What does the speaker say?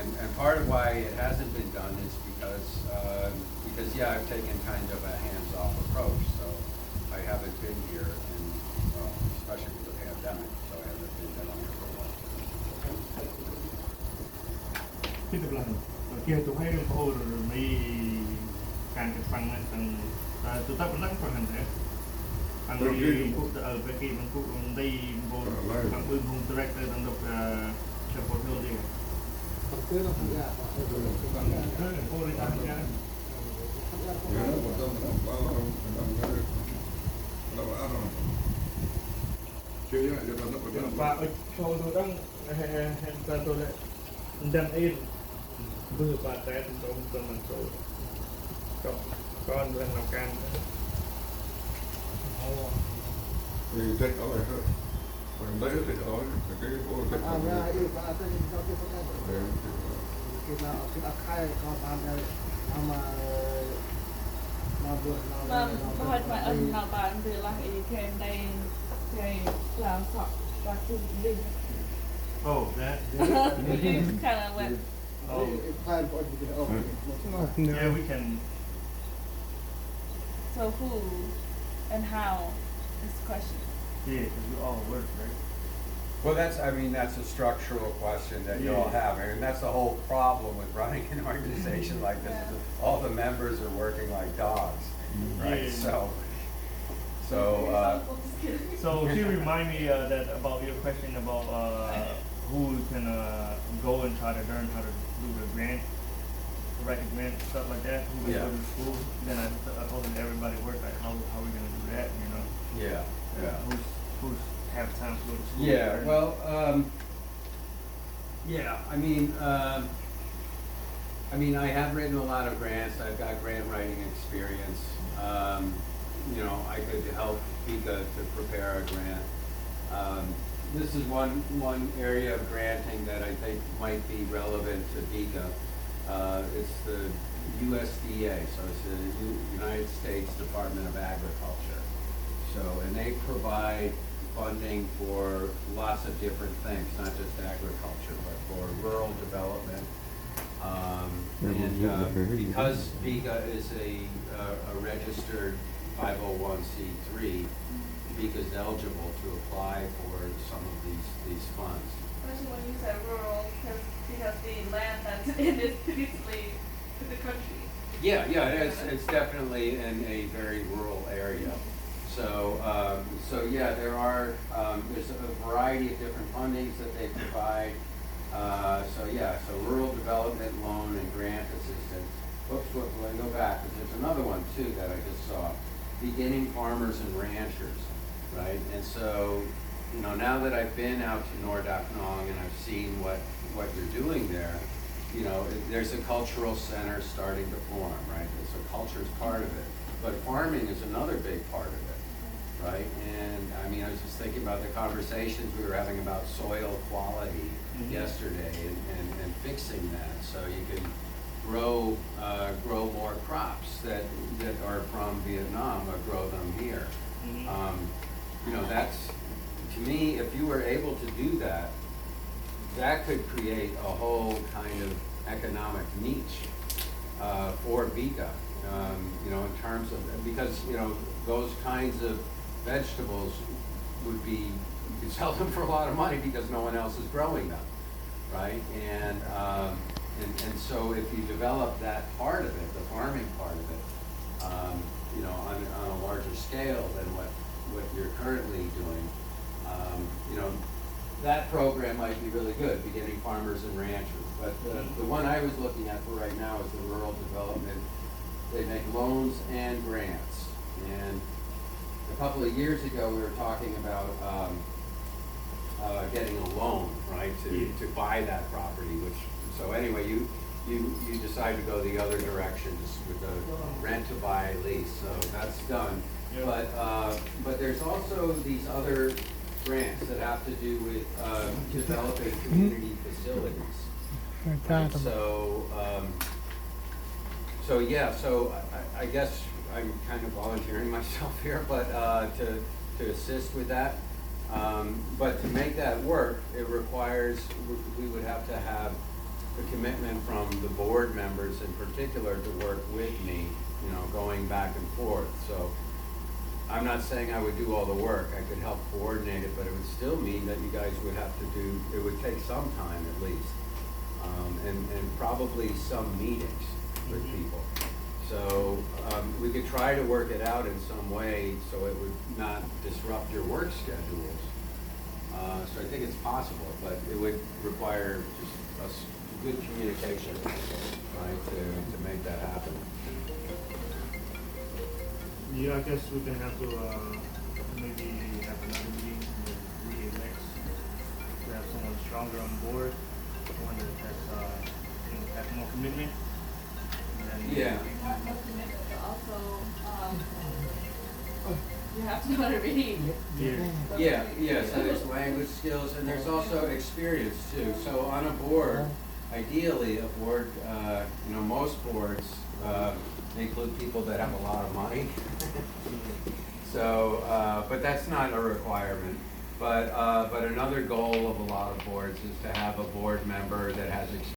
And part of why it hasn't been done is because yeah, I've taken kind of a hands-off approach, so I haven't been here, and well, especially with the pandemic, so I haven't been down here for a while. ที่กำลังเกี่ยวกับให้เรื่องโอ้มีการจัดฟังนะทางตัวตั้งนั่งฟังกันนะทางที่พวกเมื่อกี้มันพวกได้บนทางปืนของดีเรคเตอร์ทางดอกเฉพาะเท่านี้โอ้ได้ทำงาน Pak show tu orang hantar tu le dan air berpakai untuk mencontoh kon dengan makan. Thì thích đó là hết. Mình lấy thì đó cái cô thích. Yêu bà tôi đi cho cái cái. Khi nào khi đã khai có bán đây mà hồi mà ân nào bạn từ là ý khen đây cái làm sọ và cùng đi. Oh, that. Kind of went. Oh, yeah, we can. So who and how is the question? Yeah, because we all work, right? Well, that's a structural question that you all have, and that's the whole problem with running an organization like this. Is all the members are working like dogs, right? Yeah. So she remind me that about your question about who can go and try to learn how to do the grant, write the grant, stuff like that. Who can go to school? Then I told them everybody work like how we gonna do that, you know? yeah. Who's have time to go to school? Yeah, well, I have written a lot of grants. I've got grant writing experience. I could help Vika to prepare a grant. This is one area of granting that I think might be relevant to Vika. It's the USDA, so it's the United States Department of Agriculture. And they provide funding for lots of different things, not just agriculture, but for rural development. Because Vika is a registered 501c3, Vika is eligible to apply for some of these funds. Especially when you say rural, because the land that's in is basically the country. Yeah, it's definitely in a very rural area. So yeah, there's a variety of different fundings that they provide. So rural development loan and grant assistance. Oops, let me go back, because there's another one too that I just saw. Beginning farmers and ranchers, right? And so, now that I've been out to Bunong and I've seen what you're doing there, there's a cultural center starting to form, right? So culture is part of it, but farming is another big part of it, right? And I was just thinking about the conversations we were having about soil quality yesterday and fixing that so you can grow more crops that are from Vietnam or grow them here. That's, to me, if you were able to do that, that could create a whole kind of economic niche for Vika. In terms of, because those kinds of vegetables you could sell them for a lot of money because no one else is growing them, right? And so if you develop that part of it, the farming part of it, on a larger scale than what you're currently doing, that program might be really good, beginning farmers and ranchers. But the one I was looking at for right now is the rural development. They make loans and grants. And a couple of years ago, we were talking about getting a loan, right, to buy that property. So anyway, you decide to go the other direction with the rent to buy lease. So that's done. Yeah. But there's also these other grants that have to do with developing community facilities. Right? So I guess I'm kind of volunteering myself here, but to assist with that. But to make that work, it requires we would have to have the commitment from the board members in particular to work with me, you know, going back and forth. So I'm not saying I would do all the work. I could help coordinate it, but it would still mean that you guys would have to do, it would take some time at least. And probably some meetings with people. So we could try to work it out in some way so it would not disrupt your work schedules. So I think it's possible, but it would require just good communication, right, to make that happen. Yeah, I guess we can have to maybe have another meeting with re-elects to have someone stronger on board, one that has has more commitment. And then Yeah. More commitment, but also, you have to know how to read. Yeah. So there's language skills and there's also experience too. So on a board, ideally a board, you know, most boards include people that have a lot of money. So, but that's not a requirement. But another goal of a lot of boards is to have a board member that has experience